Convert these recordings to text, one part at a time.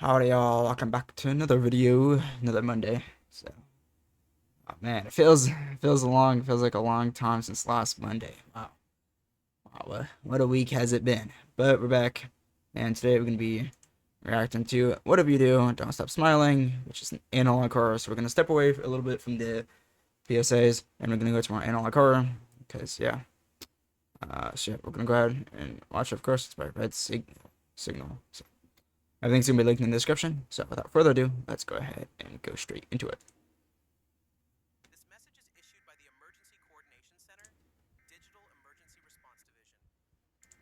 Howdy y'all, welcome back to another video, another Monday. So, oh man, it feels like a long time since last Monday. Wow, what a week has it been? But we're back, and today we're gonna be reacting to Whatever You Do, Don't Stop Smiling, which is an analog horror. So we're gonna step away a little bit from the PSAs, and we're gonna go to more analog horror, because yeah. So yeah, we're gonna go ahead and watch it, of course. It's by Signal. So everything's gonna be linked in the description. So without further ado, let's go ahead and go straight into it. This message is issued by the Emergency Coordination Center, Digital Emergency Response Division.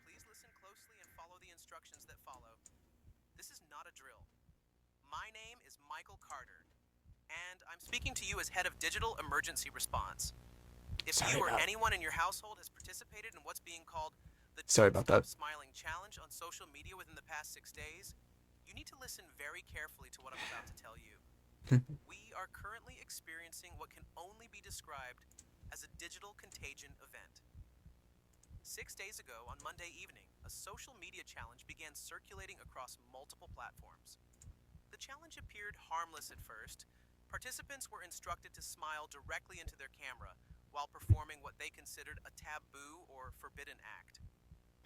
Please listen closely and follow the instructions that follow. This is not a drill. My name is Michael Carter, and I'm speaking to you as head of Digital Emergency Response. If Sorry you or about anyone in your household has participated in what's being called the sorry Don't about Stop that. Smiling Challenge on social media within the past 6 days, you need to listen very carefully to what I'm about to tell you. We are currently experiencing what can only be described as a digital contagion event. 6 days ago, on Monday evening, a social media challenge began circulating across multiple platforms. The challenge appeared harmless at first. Participants were instructed to smile directly into their camera while performing what they considered a taboo or forbidden act.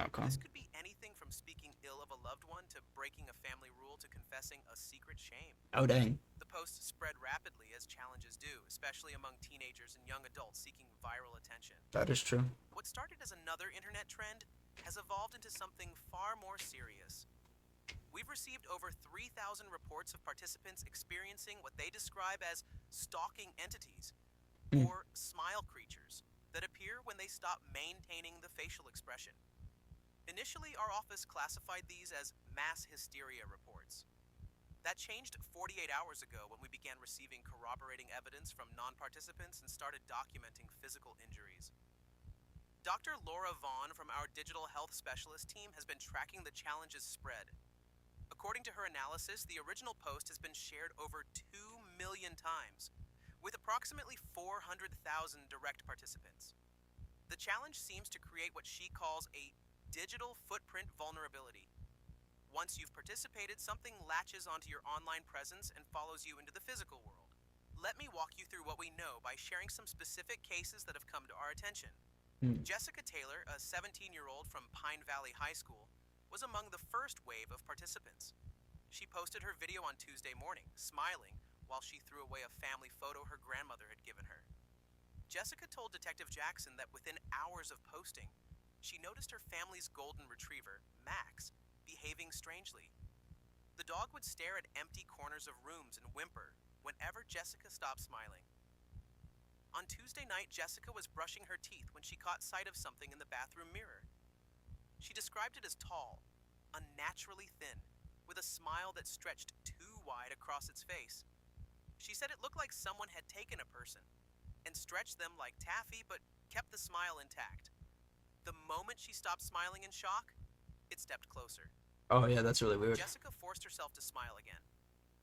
Okay. This could be anything from speaking ill of a loved one to breaking a family rule to confessing a secret shame. Oh dang. The posts spread rapidly, as challenges do, especially among teenagers and young adults seeking viral attention. That is true. What started as another internet trend has evolved into something far more serious. We've received over 3,000 reports of participants experiencing what they describe as stalking entities, or smile creatures, that appear when they stop maintaining the facial expression. Initially, our office classified these as mass hysteria reports. That changed 48 hours ago when we began receiving corroborating evidence from non-participants and started documenting physical injuries. Dr. Laura Vaughn from our digital health specialist team has been tracking the challenge's spread. According to her analysis, the original post has been shared over 2 million times, with approximately 400,000 direct participants. The challenge seems to create what she calls a digital footprint vulnerability. Once you've participated, something latches onto your online presence and follows you into the physical world. Let me walk you through what we know by sharing some specific cases that have come to our attention. Jessica Taylor, a 17-year-old from Pine Valley High School, was among the first wave of participants. She posted her video on Tuesday morning, smiling, while she threw away a family photo her grandmother had given her. Jessica told Detective Jackson that within hours of posting, she noticed her family's golden retriever, Max, behaving strangely. The dog would stare at empty corners of rooms and whimper whenever Jessica stopped smiling. On Tuesday night, Jessica was brushing her teeth when she caught sight of something in the bathroom mirror. She described it as tall, unnaturally thin, with a smile that stretched too wide across its face. She said it looked like someone had taken a person and stretched them like taffy, but kept the smile intact. The moment she stopped smiling in shock, it stepped closer. Oh yeah, that's really weird. Jessica forced herself to smile again,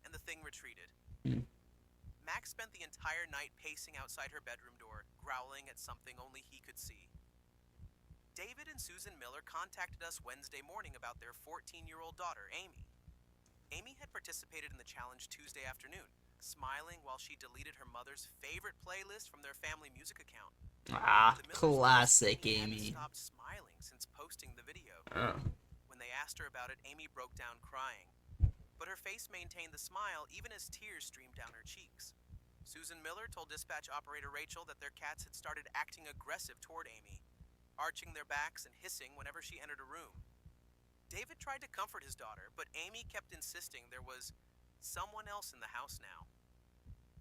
and the thing retreated. Mm. Max spent the entire night pacing outside her bedroom door, growling at something only he could see. David and Susan Miller contacted us Wednesday morning about their 14-year-old daughter, Amy. Amy had participated in the challenge Tuesday afternoon, smiling while she deleted her mother's favorite playlist from their family music account. Ah, The Millers classic noticed Amy Amy. hadn't stopped smiling since posting the video. Oh. When they asked her about it, Amy broke down crying. But her face maintained the smile even as tears streamed down her cheeks. Susan Miller told dispatch operator Rachel that their cats had started acting aggressive toward Amy, arching their backs and hissing whenever she entered a room. David tried to comfort his daughter, but Amy kept insisting there was someone else in the house now.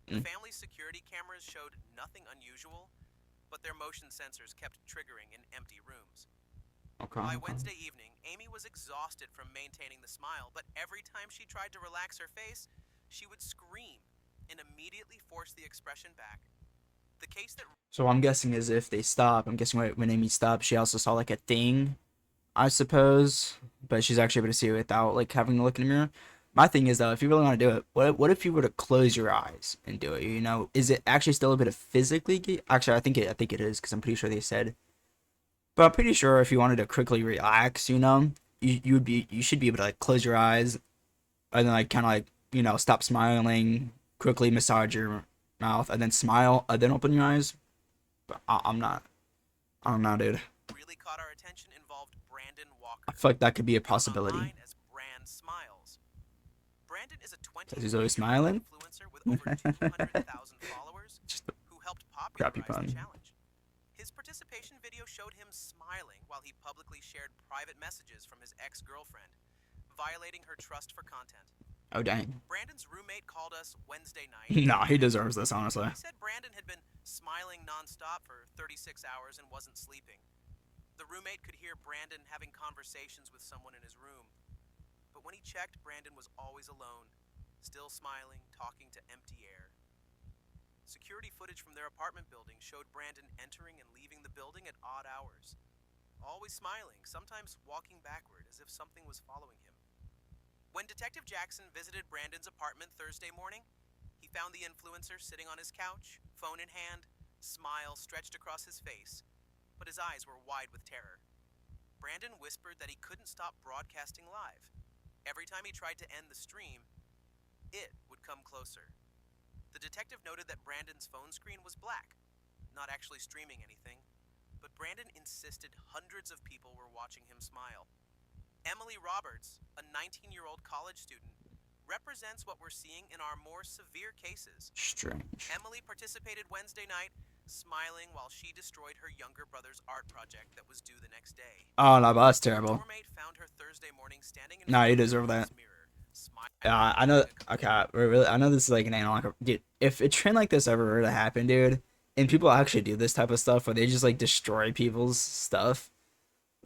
The family's security cameras showed nothing unusual, but their motion sensors kept triggering in empty rooms. Okay. By Wednesday evening, Amy was exhausted from maintaining the smile, but every time she tried to relax her face, she would scream and immediately force the expression back. The case that So I'm guessing as if they stop. I'm guessing when Amy stopped, she also saw like a thing, I suppose, but she's actually able to see it without like having to look in the mirror. My thing is though, if you really want to do it, what if you were to close your eyes and do it? You know, is it actually still a bit of Actually, I think it is because I'm pretty sure they said. But I'm pretty sure if you wanted to quickly relax, you know, you should be able to like close your eyes and then like kind of like stop smiling, quickly massage your mouth, and then smile, and then open your eyes. But I'm not. I don't know, dude. Really caught our attention involved Brandon I Walker, feel like that could be a known possibility. online as Brand Smiles. Brandon is a Cause he's always 23-year-old smiling. influencer with over 200,000 followers Just a who helped crappy popularize the pun. challenge. His participation video showed him smiling while he publicly shared private messages from his ex-girlfriend, violating her trust for content. Oh dang. Brandon's roommate called us Wednesday night Nah, he and deserves this, honestly. he said Brandon had been smiling nonstop for 36 hours and wasn't sleeping. The roommate could hear Brandon having conversations with someone in his room. But when he checked, Brandon was always alone, still smiling, talking to empty air. Security footage from their apartment building showed Brandon entering and leaving the building at odd hours. Always smiling, sometimes walking backward as if something was following him. When Detective Jackson visited Brandon's apartment Thursday morning, he found the influencer sitting on his couch, phone in hand, smile stretched across his face, but his eyes were wide with terror. Brandon whispered that he couldn't stop broadcasting live. Every time he tried to end the stream, it would come closer. The detective noted that Brandon's phone screen was black, not actually streaming anything, but Brandon insisted hundreds of people were watching him smile. Emily Roberts, a 19-year-old college student, represents what we're seeing in our more severe cases. Strange. Emily participated Wednesday night, smiling while she destroyed her younger brother's art project that was due the next day. Oh no, but that's Her terrible. roommate found her Thursday morning standing in Nah, front you of her deserve that. room's mirror, smiling I know. like a Okay, we're really. I know this is like an analog. Dude, if a trend like this ever were to happen, dude, and people actually do this type of stuff where they just like destroy people's stuff.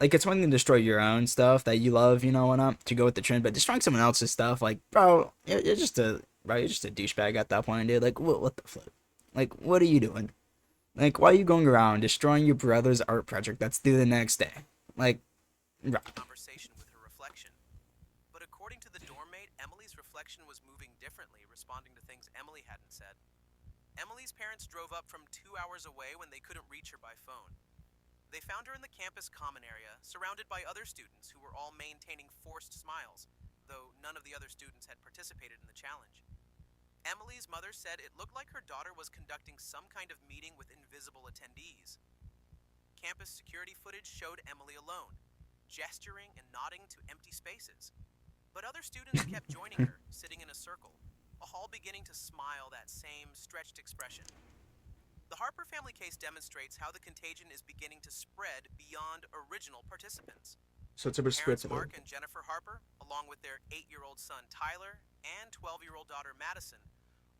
Like it's one thing to destroy your own stuff that you love, whatnot, to go with the trend, but destroying someone else's stuff, like, bro, you're just a douchebag at that point, dude. Like, what the flip? Like, what are you doing? Like, why are you going around destroying your brother's art project that's due the next day? Like, bro. conversation with her reflection. But according to the dorm mate, Emily's reflection was moving differently, responding to things Emily hadn't said. Emily's parents drove up from 2 hours away when they couldn't reach her by phone. They found her in the campus common area, surrounded by other students who were all maintaining forced smiles, though none of the other students had participated in the challenge. Emily's mother said it looked like her daughter was conducting some kind of meeting with invisible attendees. Campus security footage showed Emily alone, gesturing and nodding to empty spaces. But other students kept joining her, sitting in a circle, all beginning to smile that same stretched expression. The Harper family case demonstrates how the contagion is beginning to spread beyond original participants. So it's a Parents responsible. Mark and Jennifer Harper, along with their 8-year-old son Tyler and 12-year-old daughter Madison,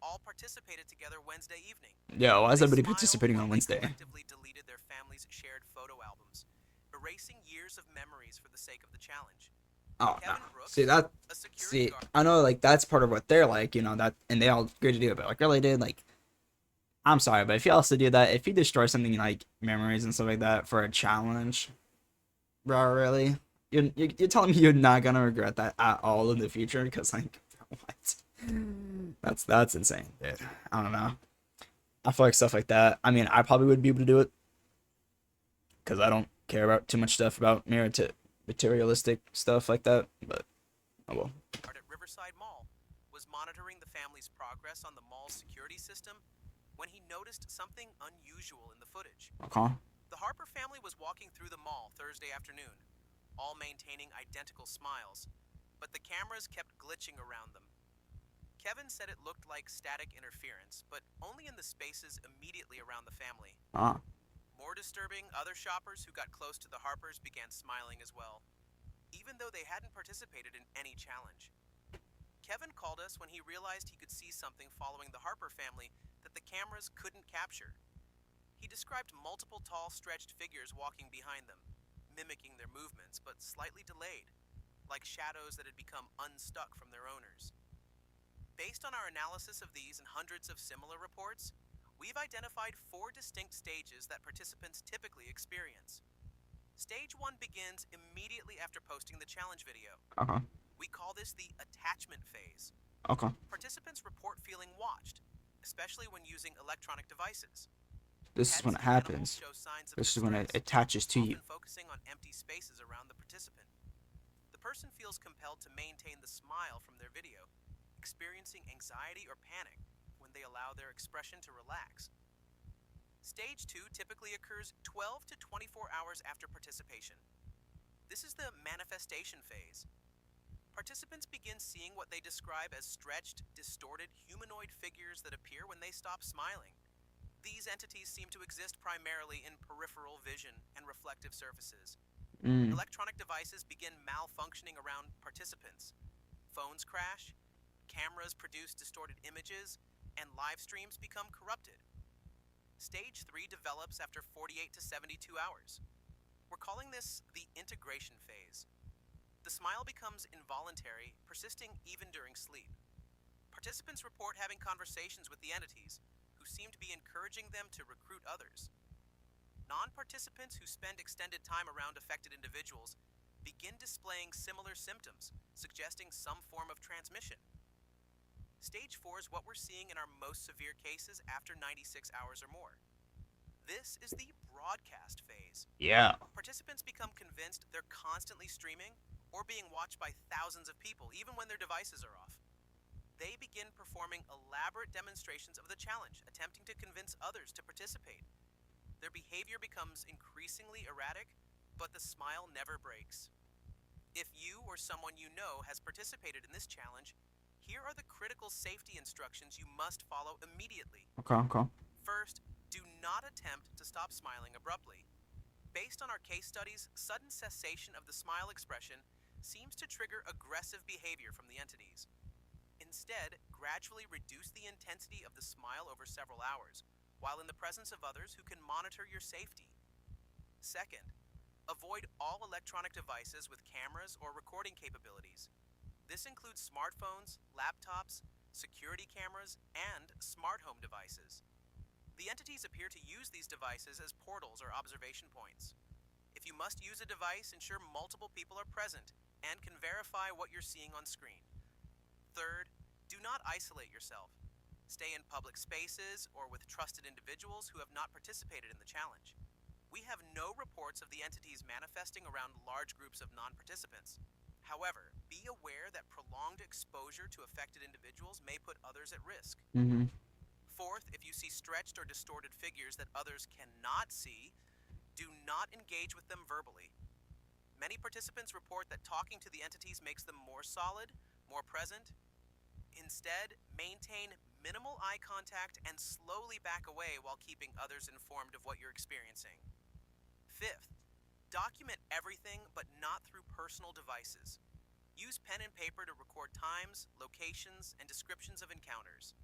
all participated together Wednesday evening. Yo, why is They everybody smiled participating while on they Wednesday? collectively deleted their families' shared photo albums, erasing years of memories for the sake of the challenge. Oh no. Kevin See Brooks, that? a security See, guard, I know like that's part of what they're like, that, and they all agree to do it. But like, really, dude, like, I'm sorry, but if you also do that, if you destroy something like memories and stuff like that for a challenge, bro, really, you're telling me you're not gonna regret that at all in the future? Because like, what? That's insane, dude. I don't know. I feel like stuff like that. I mean, I probably would be able to do it because I don't care about too much stuff about materialistic stuff like that. But oh well. at Riverside Mall, was monitoring the family's progress on the mall's security system when he noticed something unusual in the footage. Okay. The Harper family was walking through the mall Thursday afternoon, all maintaining identical smiles, but the cameras kept glitching around them. Kevin said it looked like static interference, but only in the spaces immediately around the family. Ah. More disturbing, other shoppers who got close to the Harpers began smiling as well, even though they hadn't participated in any challenge. Kevin called us when he realized he could see something following the Harper family that the cameras couldn't capture. He described multiple tall, stretched figures walking behind them, mimicking their movements, but slightly delayed, like shadows that had become unstuck from their owners. Based on our analysis of these and hundreds of similar reports, we've identified 4 distinct stages that participants typically experience. Stage 1 begins immediately after posting the challenge video. Okay. We call this the attachment phase. Okay. Participants report feeling watched, especially when using electronic devices. This is when it Pets and animals happens. show signs of This is when it distress, attaches to you. often focusing on empty spaces around the participant. The person feels compelled to maintain the smile from their video, experiencing anxiety or panic when they allow their expression to relax. Stage 2 typically occurs 12 to 24 hours after participation. This is the manifestation phase. Participants begin seeing what they describe as stretched, distorted humanoid figures that appear when they stop smiling. These entities seem to exist primarily in peripheral vision and reflective surfaces. Mm. Electronic devices begin malfunctioning around participants. Phones crash, cameras produce distorted images, and live streams become corrupted. Stage 3 develops after 48 to 72 hours. We're calling this the integration phase. The smile becomes involuntary, persisting even during sleep. Participants report having conversations with the entities, who seem to be encouraging them to recruit others. Non-participants who spend extended time around affected individuals begin displaying similar symptoms, suggesting some form of transmission. Stage 4 is what we're seeing in our most severe cases after 96 hours or more. This is the broadcast phase. Yeah. Participants become convinced they're constantly streaming or being watched by thousands of people, even when their devices are off. They begin performing elaborate demonstrations of the challenge, attempting to convince others to participate. Their behavior becomes increasingly erratic, but the smile never breaks. If you or someone you know has participated in this challenge, here are the critical safety instructions you must follow immediately. Okay. Okay. First, do not attempt to stop smiling abruptly. Based on our case studies, sudden cessation of the smile expression seems to trigger aggressive behavior from the entities. Instead, gradually reduce the intensity of the smile over several hours, while in the presence of others who can monitor your safety. Second, avoid all electronic devices with cameras or recording capabilities. This includes smartphones, laptops, security cameras, and smart home devices. The entities appear to use these devices as portals or observation points. If you must use a device, ensure multiple people are present and can verify what you're seeing on screen. Third, do not isolate yourself. Stay in public spaces or with trusted individuals who have not participated in the challenge. We have no reports of the entities manifesting around large groups of non-participants. However, be aware that prolonged exposure to affected individuals may put others at risk. Mm-hmm. Fourth, if you see stretched or distorted figures that others cannot see, do not engage with them verbally. Many participants report that talking to the entities makes them more solid, more present. Instead, maintain minimal eye contact and slowly back away while keeping others informed of what you're experiencing. Fifth, document everything but not through personal devices. Use pen and paper to record times, locations, and descriptions of encounters.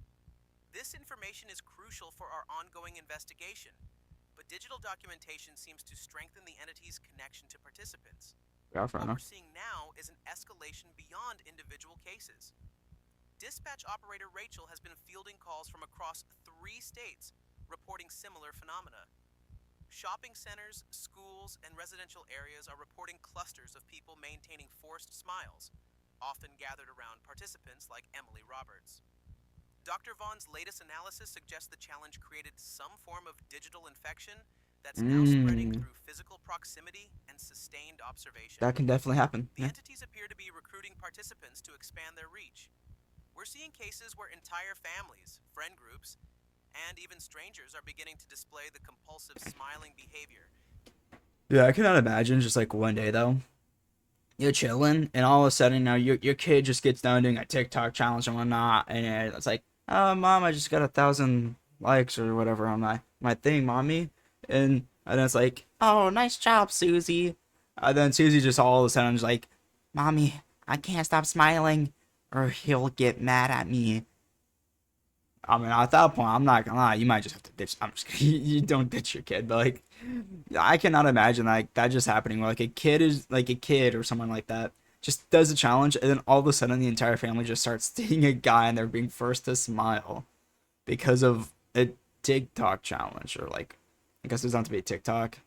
This information is crucial for our ongoing investigation, but digital documentation seems to strengthen the entity's connection to participants. Yeah, fair What we're enough. seeing now is an escalation beyond individual cases. Dispatch operator Rachel has been fielding calls from across 3 states reporting similar phenomena. Shopping centers, schools, and residential areas are reporting clusters of people maintaining forced smiles, often gathered around participants like Emily Roberts. Dr. Vaughn's latest analysis suggests the challenge created some form of digital infection that's now spreading Mm. through physical proximity and sustained observation. That can definitely happen. The Yeah. entities appear to be recruiting participants to expand their reach. We're seeing cases where entire families, friend groups, and even strangers are beginning to display the compulsive smiling behavior. Yeah, I cannot imagine just like one day though, you're chilling, and all of a sudden now your kid just gets done doing a TikTok challenge and whatnot, and it's like, oh mom, I just got 1,000 likes or whatever on my thing, mommy, and then it's like, oh nice job, Susie. Then Susie just all of a sudden is like, mommy, I can't stop smiling, or he'll get mad at me. I mean, at that point, I'm not gonna lie, you might just have to ditch. I'm just kidding. You don't ditch your kid, but like, I cannot imagine like that just happening. Where like a kid is like a kid or someone like that just does a challenge, and then all of a sudden the entire family just starts seeing a guy and they're being first to smile because of a TikTok challenge, or like, I guess there's not to be a TikTok.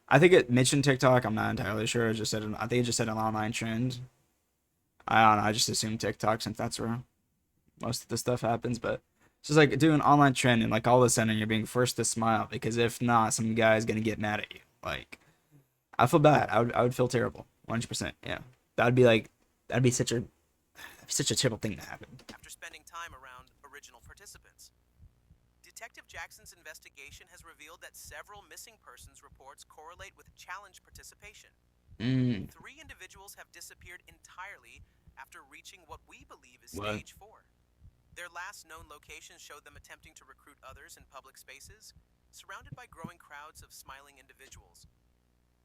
I think it mentioned TikTok. I'm not entirely sure. It just said I think it just said an online trend. I don't know. I just assume TikTok since that's where most of the stuff happens, but it's just like doing online trend and like all of a sudden you're being forced to smile because if not, some guy's gonna get mad at you. Like, I feel bad. I would feel terrible. 100%. Yeah. That'd be like that'd be such a Such a terrible thing to happen. after spending time around original participants. Detective Jackson's investigation has revealed that several missing persons reports correlate with challenge participation. Mm. 3 individuals have disappeared entirely after reaching what we believe is What? stage 4. Their last known locations showed them attempting to recruit others in public spaces, surrounded by growing crowds of smiling individuals.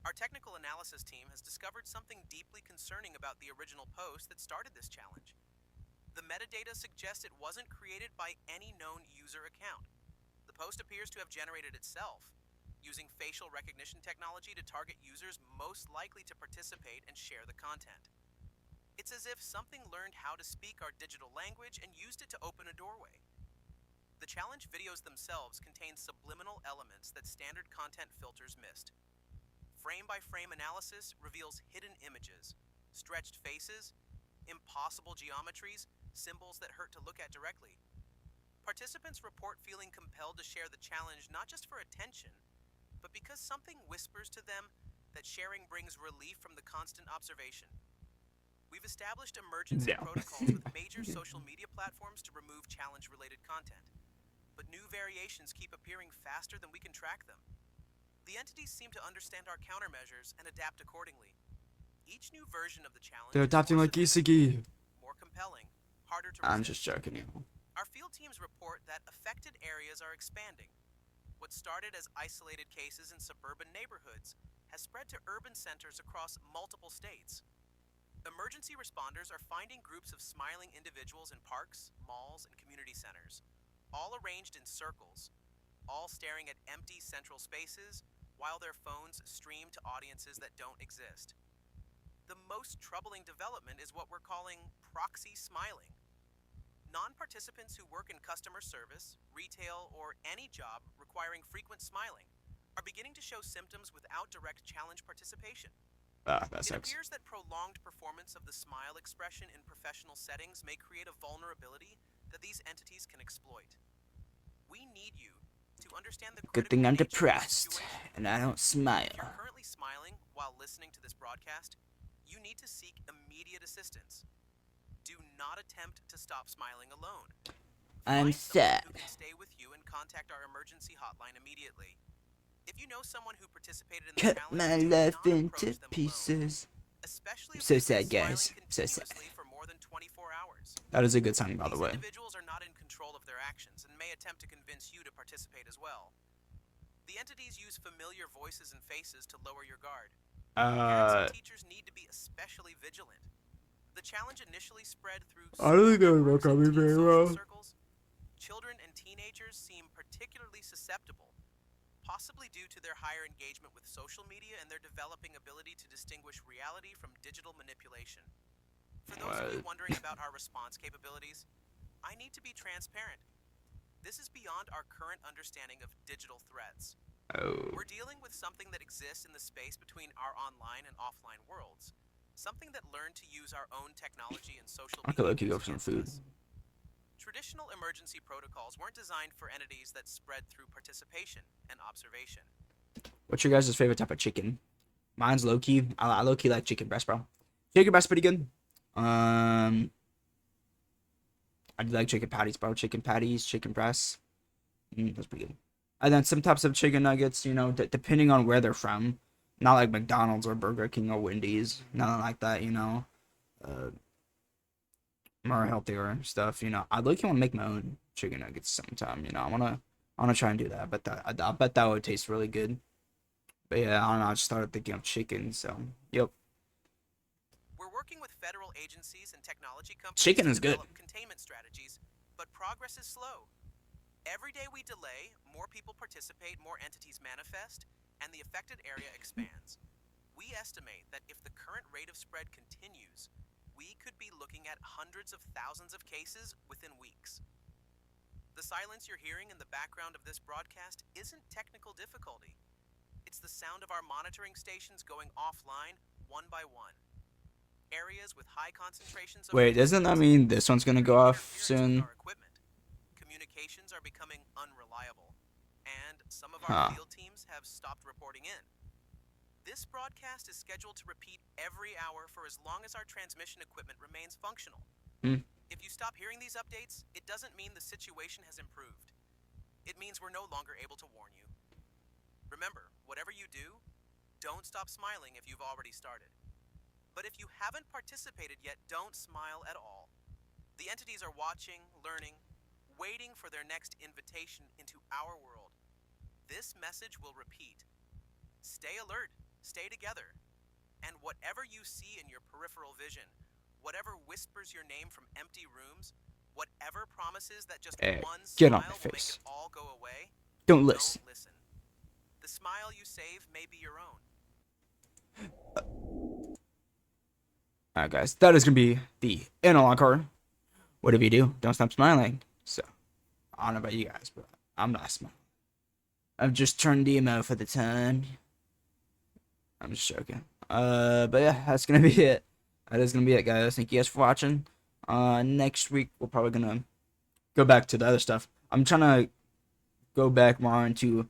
Our technical analysis team has discovered something deeply concerning about the original post that started this challenge. The metadata suggests it wasn't created by any known user account. The post appears to have generated itself, using facial recognition technology to target users most likely to participate and share the content. It's as if something learned how to speak our digital language and used it to open a doorway. The challenge videos themselves contain subliminal elements that standard content filters missed. Frame-by-frame analysis reveals hidden images, stretched faces, impossible geometries, symbols that hurt to look at directly. Participants report feeling compelled to share the challenge not just for attention, but because something whispers to them that sharing brings relief from the constant observation. We've established emergency No. protocols with major social media platforms to remove challenge-related content, but new variations keep appearing faster than we can track them. The entities seem to understand our countermeasures and adapt accordingly. Each new version of the challenge They're is adopting more like sophisticated, Isagi. more compelling, harder to I'm resist. just joking, you. Our field teams report that affected areas are expanding. What started as isolated cases in suburban neighborhoods has spread to urban centers across multiple states. Emergency responders are finding groups of smiling individuals in parks, malls, and community centers, all arranged in circles, all staring at empty central spaces while their phones stream to audiences that don't exist. The most troubling development is what we're calling proxy smiling. Non-participants who work in customer service, retail, or any job requiring frequent smiling are beginning to show symptoms without direct challenge participation. That It sucks. appears that prolonged performance of the smile expression in professional settings may create a vulnerability that these entities can exploit. We need you to understand the Good critical thing I'm nature of the depressed situation. and I don't If you're smile. currently smiling while listening to this broadcast, you need to seek immediate assistance. Do not attempt to stop smiling alone. I'm Find someone sad. who can stay with you and contact our emergency hotline immediately. If you know someone who participated in the Cut challenge, my do life not into approach them alone, pieces. especially I'm if so they've been sad, smiling guys. So sad. continuously for more than 24 hours. That is a good sign, by the These way. individuals are not in control of their actions and may attempt to convince you to participate as well. The entities use familiar voices and faces to lower your guard. Parents and teachers need to be especially vigilant. The challenge initially spread through I don't school think that would networks work on and me teen very social well. circles. Children and teenagers seem particularly susceptible, possibly due to their higher engagement with social media and their developing ability to distinguish reality from digital manipulation. For those of you wondering about our response capabilities, I need to be transparent. This is beyond our current understanding of digital threats. Oh. We're dealing with something that exists in the space between our online and offline worlds, something that learned to use our own technology and social I could look you behaviors go for some against food. us. Traditional emergency protocols weren't designed for entities that spread through participation and observation. What's your guys' favorite type of chicken? Mine's low key. I low key like chicken breast, bro. Chicken breast pretty good. I do like chicken patties, bro. Chicken patties, chicken breasts. That's pretty good. And then some types of chicken nuggets, you know, depending on where they're from. Not like McDonald's or Burger King or Wendy's. Nothing like that, you know. More healthier stuff, you know. I'd like to want to make my own chicken nuggets sometime, you know. I wanna try and do that. But I bet that would taste really good. But yeah, I don't know. I just started thinking of chicken, so yep. We're working with federal agencies and technology companies Chicken to is good. develop containment strategies, but progress is slow. Every day we delay, more people participate, more entities manifest, and the affected area expands. We estimate that if the current rate of spread continues, we could be looking at hundreds of thousands of cases within weeks. The silence you're hearing in the background of this broadcast isn't technical difficulty. It's the sound of our monitoring stations going offline one by one. Areas with high concentrations of Wait, doesn't that mean this one's gonna go off soon? our equipment. Communications are becoming unreliable, and some of Huh. our field teams have stopped reporting in. This broadcast is scheduled to repeat every hour for as long as our transmission equipment remains functional. Hmm. If you stop hearing these updates, it doesn't mean the situation has improved. It means we're no longer able to warn you. Remember, whatever you do, don't stop smiling if you've already started. But if you haven't participated yet, don't smile at all. The entities are watching, learning, waiting for their next invitation into our world. This message will repeat. Stay alert, stay together, and whatever you see in your peripheral vision, whatever whispers your name from empty rooms, whatever promises that just Hey, one get on my smile will make it face. all go away, Don't don't listen. listen. The smile you save may be your own. Alright, guys, that is gonna be the analog card. Whatever you do, don't stop smiling. So, I don't know about you guys, but I'm not smiling. I've just turned emo for the time. I'm just joking. But yeah, that's gonna be it. That is gonna be it, guys. Thank you guys for watching. Next week we're probably gonna go back to the other stuff. I'm trying to go back more into,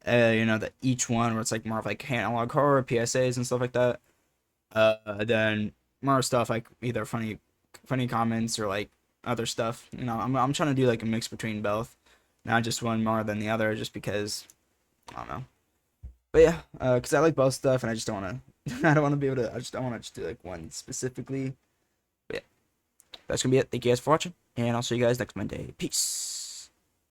the each one where it's like more of like analog horror, PSAs and stuff like that. Then more stuff like either funny comments or like other stuff. I'm trying to do like a mix between both, not just one more than the other, just because I don't know. But yeah, because I like both stuff, and I just don't want to. I don't want to be able to. I just don't want to just do like one specifically. But yeah, that's gonna be it. Thank you guys for watching, and I'll see you guys next Monday. Peace.